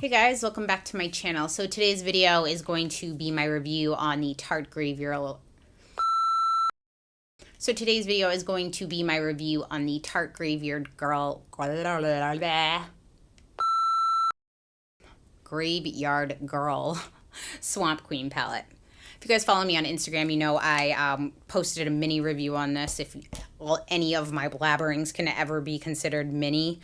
Hey guys, welcome back to my channel. So today's video is going to be my review on the Tarte Grav3yard. Grav3yard Girl Swamp Queen palette. If you guys follow me on Instagram, you know I posted a mini review on this. If any of my blabberings can ever be considered mini.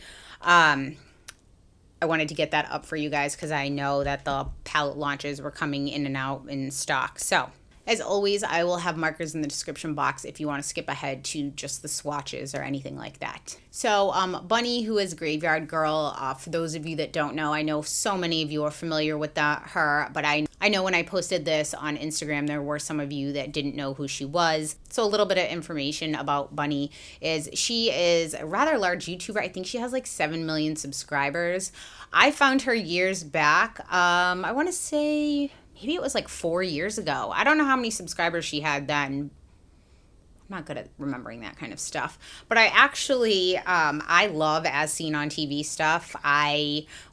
I wanted to get that up for you guys because I know that the palette launches were coming in and out in stock. So, as always, I will have markers in the description box if you want to skip ahead to just the swatches or anything like that. So, Bunny, who is Grav3yard Girl, for those of you that don't know, I know so many of you are familiar with her, but I know when I posted this on Instagram, there were some of you that didn't know who she was. So a little bit of information about Bunny is she is a rather large YouTuber. I think she has like 7 million subscribers. I found her years back. I want to say maybe it was like 4 years ago. I don't know how many subscribers she had then. I'm not good at remembering that kind of stuff, but I actually, I love as seen on TV stuff.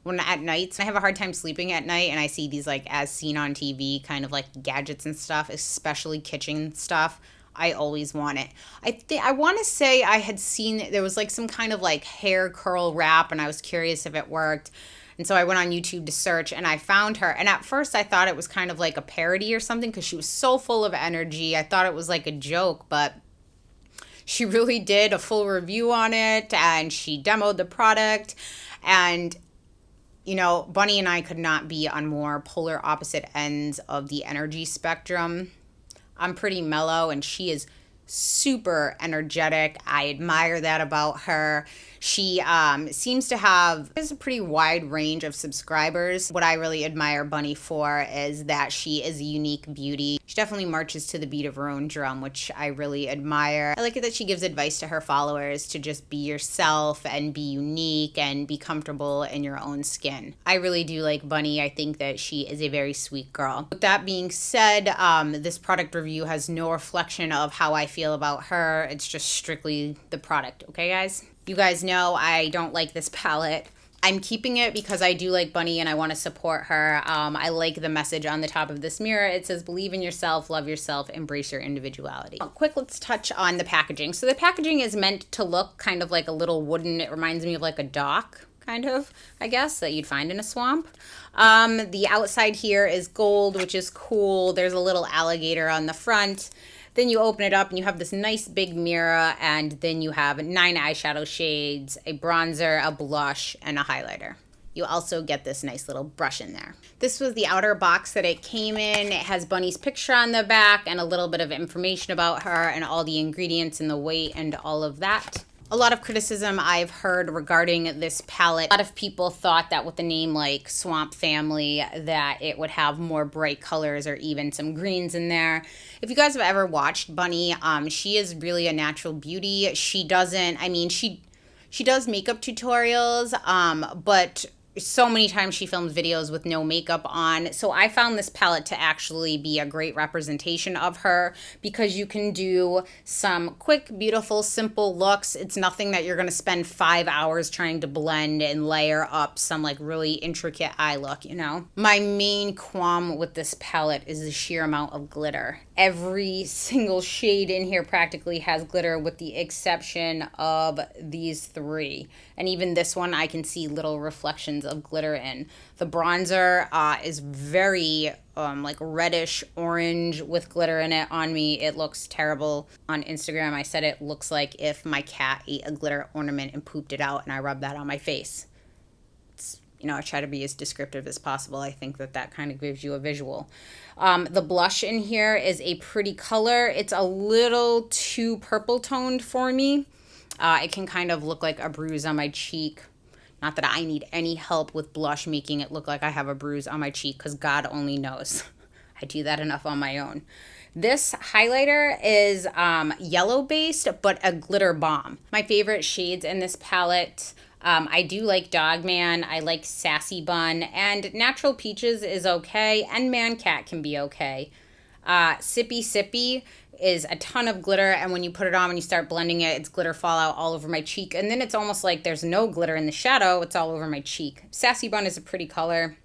When at nights, I have a hard time sleeping at night and I see these like as seen on TV kind of like gadgets and stuff, especially kitchen stuff. I always want it. I want to say I had seen, there was like some kind of like hair curl wrap and I was curious if it worked. And so I went on YouTube to search and I found her. And at first I thought it was kind of like a parody or something because she was so full of energy. I thought it was like a joke, but she really did a full review on it and she demoed the product. And, you know, Bunny and I could not be on more polar opposite ends of the energy spectrum. I'm pretty mellow and she is super energetic. I admire that about her. She seems to have a pretty wide range of subscribers. What I really admire Bunny for is that she is a unique beauty. She definitely marches to the beat of her own drum, which I really admire. I like it that she gives advice to her followers to just be yourself and be unique and be comfortable in your own skin. I really do like Bunny. I think that she is a very sweet girl. With that being said, this product review has no reflection of how I feel about her. It's just strictly the product, okay guys? You guys know I don't like this palette. I'm keeping it because I do like Bunny and I want to support her. I like the message on the top of this mirror. It says, believe in yourself, love yourself, embrace your individuality. Quick, let's touch on the packaging. So the packaging is meant to look kind of like a little wooden, it reminds me of like a dock, kind of, I guess, that you'd find in a swamp. The outside here is gold, which is cool. There's a little alligator on the front. Then you open it up and you have this nice big mirror, and then you have 9 eyeshadow shades, a bronzer, a blush, and a highlighter. You also get this nice little brush in there. This was the outer box that it came in. It has Bunny's picture on the back and a little bit of information about her and all the ingredients and the weight and all of that. A lot of criticism I've heard regarding this palette. A lot of people thought that with the name like Swamp Family that it would have more bright colors or even some greens in there. If you guys have ever watched Bunny, she is really a natural beauty. She doesn't, I mean, she does makeup tutorials, but so many times she films videos with no makeup on. So I found this palette to actually be a great representation of her because you can do some quick, beautiful, simple looks. It's nothing that you're going to spend 5 hours trying to blend and layer up some like really intricate eye look, you know? My main qualm with this palette is the sheer amount of glitter. Every single shade in here practically has glitter with the exception of these 3. And even this one I can see little reflections of glitter in. The bronzer is very like reddish orange with glitter in it on me. It looks terrible. On Instagram I said it looks like if my cat ate a glitter ornament and pooped it out and I rubbed that on my face. You know, I try to be as descriptive as possible. I think that that kind of gives you a visual. The blush in here is a pretty color. It's a little too purple toned for me. It can kind of look like a bruise on my cheek. Not that I need any help with blush making it look like I have a bruise on my cheek because God only knows. I do that enough on my own. This highlighter is yellow based, but a glitter bomb. My favorite shades in this palette, I do like Dogman, I like Sassy Bun, and Natural Peaches is okay, and Man Cat can be okay. Sippy Sippy is a ton of glitter, and when you put it on, when you start blending it, it's glitter fallout all over my cheek, and then it's almost like there's no glitter in the shadow, it's all over my cheek. Sassy Bun is a pretty color.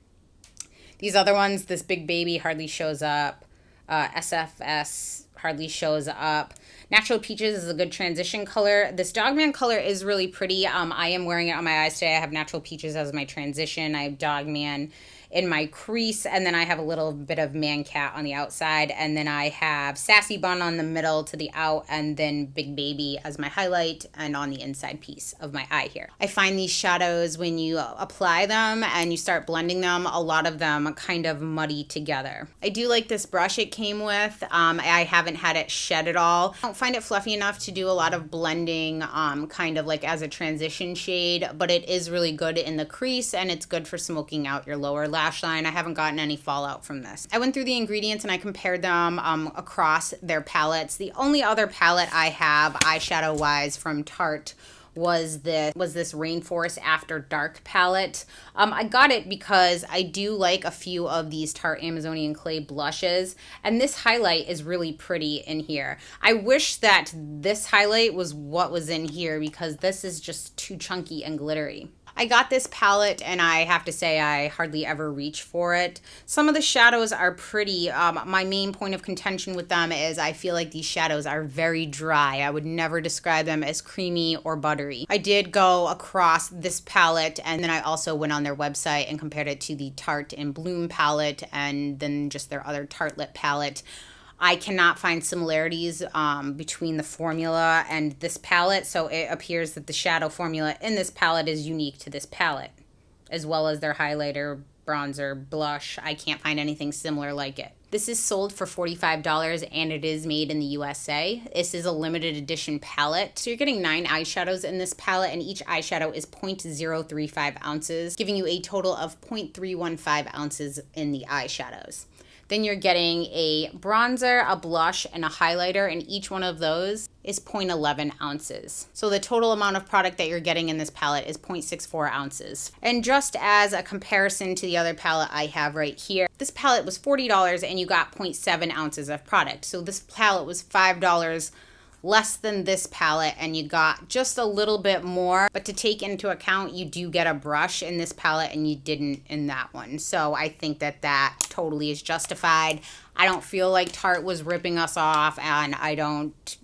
These other ones, this Big Baby hardly shows up. SFS hardly shows up. Natural Peaches is a good transition color. This Dogman color is really pretty. I am wearing it on my eyes today. I have Natural Peaches as my transition. I have Dogman in my crease, and then I have a little bit of Man Cat on the outside, and then I have Sassy Bun on the middle to the out, and then Big Baby as my highlight and on the inside piece of my eye here. I find these shadows, when you apply them and you start blending them, a lot of them kind of muddy together. I do like this brush it came with. I haven't had it shed at all. I don't find it fluffy enough to do a lot of blending kind of like as a transition shade, but it is really good in the crease, and it's good for smoking out your lower lash line. I haven't gotten any fallout from this. I went through the ingredients and I compared them across their palettes. The only other palette I have eyeshadow wise from Tarte was this Rainforest After Dark palette. I got it because I do like a few of these Tarte Amazonian Clay blushes, and this highlight is really pretty in here. I wish that this highlight was what was in here, because this is just too chunky and glittery. I got this palette, and I have to say I hardly ever reach for it. Some of the shadows are pretty. My main point of contention with them is I feel like these shadows are very dry. I would never describe them as creamy or buttery. I did go across this palette, and then I also went on their website and compared it to the Tarte in Bloom palette, and then just their other Tartelette palette. I cannot find similarities between the formula and this palette, so it appears that the shadow formula in this palette is unique to this palette, as well as their highlighter, bronzer, blush. I can't find anything similar like it. This is sold for $45, and it is made in the USA. This is a limited edition palette. So you're getting 9 eyeshadows in this palette, and each eyeshadow is 0.035 ounces, giving you a total of 0.315 ounces in the eyeshadows. Then you're getting a bronzer, a blush, and a highlighter, and each one of those is 0.11 ounces. So the total amount of product that you're getting in this palette is 0.64 ounces. And just as a comparison to the other palette I have right here, this palette was $40 and you got 0.7 ounces of product. So this palette was $5 less than this palette, and you got just a little bit more. But to take into account, you do get a brush in this palette and you didn't in that one. So I think that that totally is justified. I don't feel like Tarte was ripping us off, and I don't,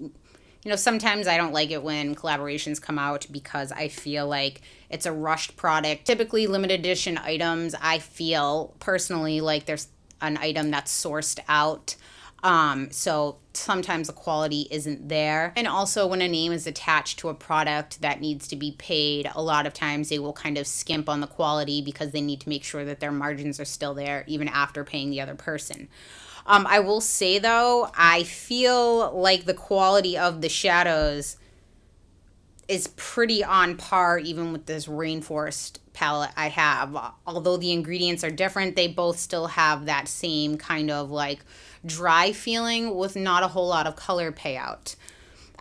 sometimes I don't like it when collaborations come out because I feel like it's a rushed product. Typically limited edition items, I feel personally like there's an item that's sourced out. So sometimes the quality isn't there. And also when a name is attached to a product that needs to be paid, a lot of times they will kind of skimp on the quality because they need to make sure that their margins are still there even after paying the other person. I will say though, I feel like the quality of the shadows is pretty on par even with this Rainforest palette I have. Although the ingredients are different, they both still have that same kind of like dry feeling with not a whole lot of color payout.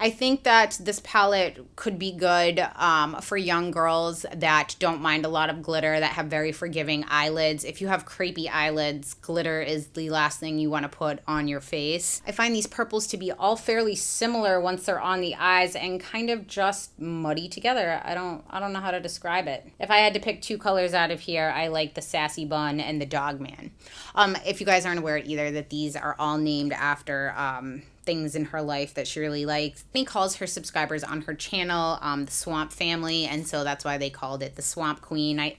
I think that this palette could be good for young girls that don't mind a lot of glitter, that have very forgiving eyelids. If you have crepey eyelids, glitter is the last thing you want to put on your face. I find these purples to be all fairly similar once they're on the eyes and kind of just muddy together. I don't know how to describe it. If I had to pick 2 colors out of here, I like the Sassy Bun and the Dogman. If you guys aren't aware either that these are all named after things in her life that she really likes. She calls her subscribers on her channel the Swamp Family, and so that's why they called it the Swamp Queen. I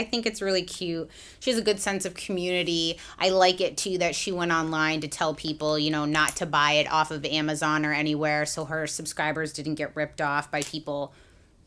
think it's really cute. She has a good sense of community. I like it too that she went online to tell people, not to buy it off of Amazon or anywhere, so her subscribers didn't get ripped off by people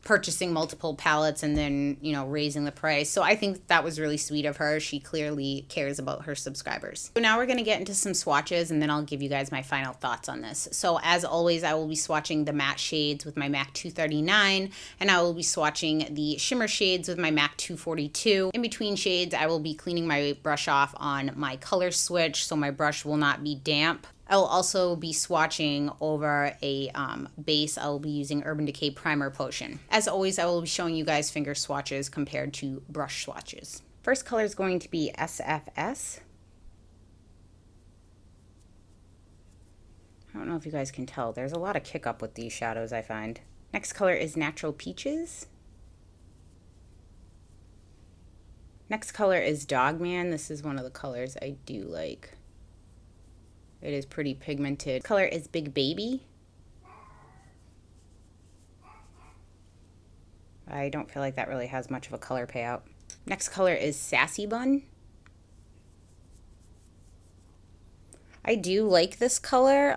purchasing multiple palettes and then, raising the price. So I think that was really sweet of her. She clearly cares about her subscribers. So now we're going to get into some swatches, and then I'll give you guys my final thoughts on this. So as always, I will be swatching the matte shades with my MAC 239, and I will be swatching the shimmer shades with my MAC 242. In between shades, I will be cleaning my brush off on my color switch so my brush will not be damp. I will also be swatching over a base. I will be using Urban Decay Primer Potion. As always, I will be showing you guys finger swatches compared to brush swatches. First color is going to be SFS. I don't know if you guys can tell. There's a lot of kick up with these shadows, I find. Next color is Natural Peaches. Next color is Dogman. This is one of the colors I do like. It is pretty pigmented. Color is Big Baby. I don't feel like that really has much of a color payout. Next color is Sassy Bun. I do like this color,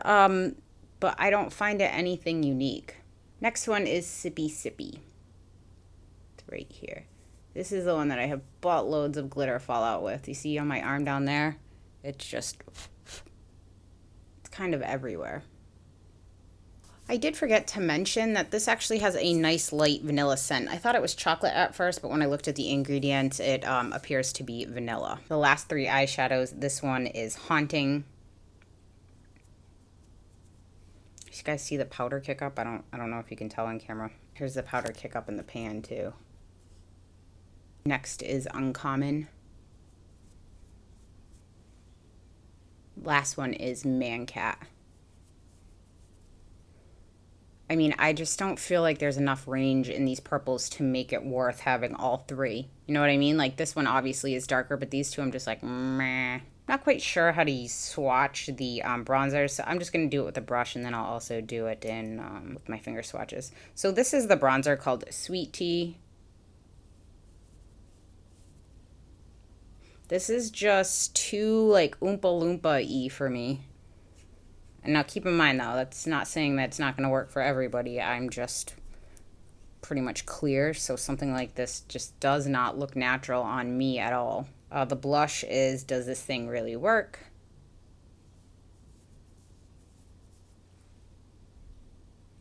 but I don't find it anything unique. Next one is Sippy Sippy. It's right here. This is the one that I have bought loads of glitter fallout with. You see on my arm down there? It's just, it's kind of everywhere. I did forget to mention that this actually has a nice light vanilla scent. I thought it was chocolate at first, but when I looked at the ingredients, it appears to be vanilla. The last three eyeshadows, this one is Haunting. You guys see the powder kick up? I don't know if you can tell on camera. Here's the powder kick up in the pan too. Next is Uncommon. Last one is Mancat. I mean, I just don't feel like there's enough range in these purples to make it worth having all three. You know what I mean? Like this one obviously is darker, but these two I'm just like, meh. Not quite sure how to swatch the bronzers, so I'm just going to do it with a brush, and then I'll also do it in with my finger swatches. So this is the bronzer called Sweet Tea. This is just too like Oompa Loompa-y for me. And now keep in mind though, that's not saying that it's not going to work for everybody. I'm just pretty much clear, so something like this just does not look natural on me at all. The blush is Does This Thing Really Work?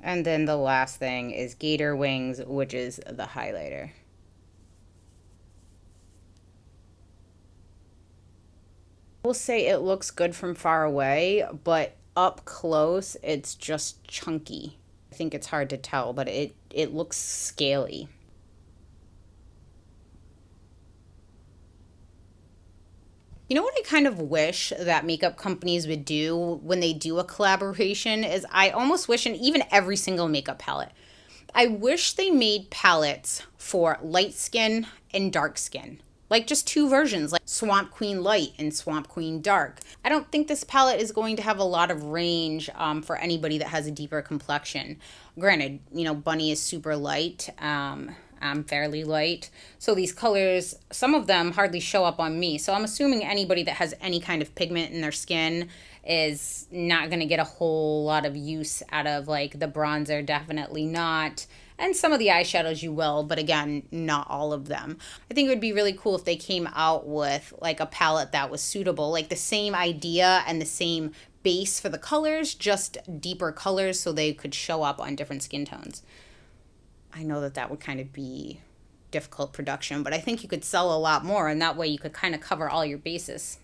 And then the last thing is Gator Wings, which is the highlighter. I will say it looks good from far away, but up close, it's just chunky. I think it's hard to tell, but it looks scaly. You know what I kind of wish that makeup companies would do when they do a collaboration is I almost wish, and even every single makeup palette, I wish they made palettes for light skin and dark skin. Like just two versions, like Swamp Queen Light and Swamp Queen Dark. I don't think this palette is going to have a lot of range for anybody that has a deeper complexion. Granted, you know, Bunny is super light. I'm fairly light. So these colors, some of them hardly show up on me. So I'm assuming anybody that has any kind of pigment in their skin is not going to get a whole lot of use out of like the bronzer, definitely not. And some of the eyeshadows you will, but again, not all of them. I think it would be really cool if they came out with like a palette that was suitable, like the same idea and the same base for the colors, just deeper colors so they could show up on different skin tones. I know that that would kind of be difficult production, but I think you could sell a lot more, and that way you could kind of cover all your bases.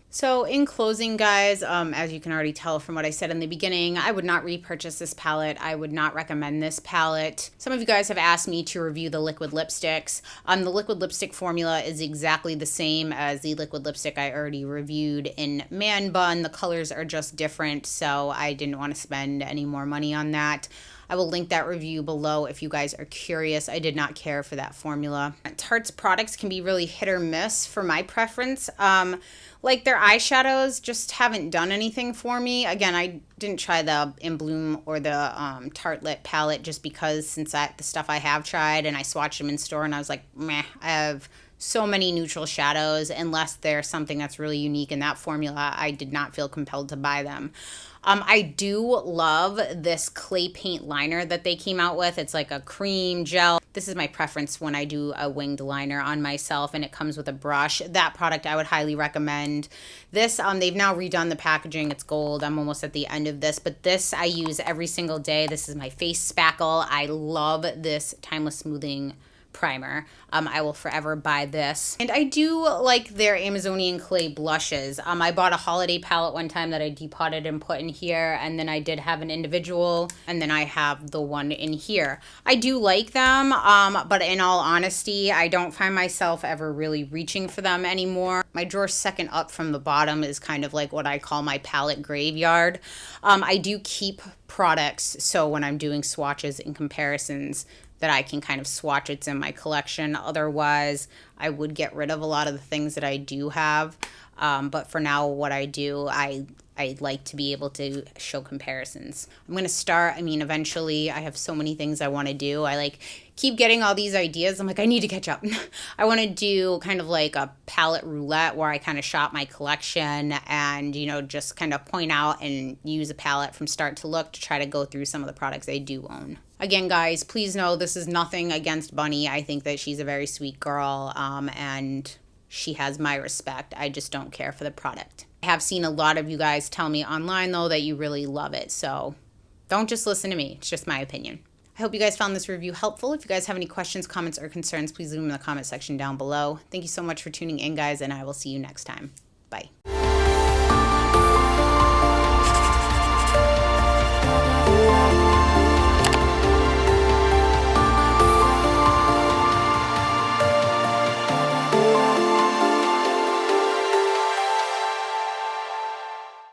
So in closing, guys, as you can already tell from what I said in the beginning, I would not repurchase this palette. I would not recommend this palette. Some of you guys have asked me to review the liquid lipsticks. The liquid lipstick formula is exactly the same as the liquid lipstick I already reviewed in Man Bun. The colors are just different, so I didn't want to spend any more money on that. I will link that review below if you guys are curious. I did not care for that formula. Tarte's products can be really hit or miss for my preference. Like their eyeshadows just haven't done anything for me. Again, I didn't try the In Bloom or the Tarte Lip palette just because since the stuff I have tried and I swatched them in store and I was like, meh, I have so many neutral shadows. Unless there's something that's really unique in that formula, I did not feel compelled to buy them. I do love this clay paint liner that they came out with. It's like a cream gel. This is my preference when I do a winged liner on myself, and it comes with a brush. That product I would highly recommend. This, they've now redone the packaging. It's gold. I'm almost at the end of this, but this I use every single day. This is my face spackle. I love this Timeless Smoothing primer. I will forever buy this. And I do like their Amazonian clay blushes. I bought a holiday palette one time that I depotted and put in here, and then I did have an individual, and then I have the one in here. I do like them, but in all honesty, I don't find myself ever really reaching for them anymore. My drawer second up from the bottom is kind of like what I call my palette graveyard. I do keep products, so when I'm doing swatches and comparisons, that I can kind of swatch it's in my collection. Otherwise, I would get rid of a lot of the things that I do have. But for now, what I do, I like to be able to show comparisons. I'm going to start, eventually I have so many things I want to do. I keep getting all these ideas. I'm like, I need to catch up. I want to do kind of like a palette roulette where I kind of shop my collection and, just kind of point out and use a palette from start to look to try to go through some of the products I do own. Again, guys, please know this is nothing against Bunny. I think that she's a very sweet girl, and she has my respect. I just don't care for the product. I have seen a lot of you guys tell me online, though, that you really love it. So don't just listen to me. It's just my opinion. I hope you guys found this review helpful. If you guys have any questions, comments, or concerns, please leave them in the comment section down below. Thank you so much for tuning in, guys, and I will see you next time.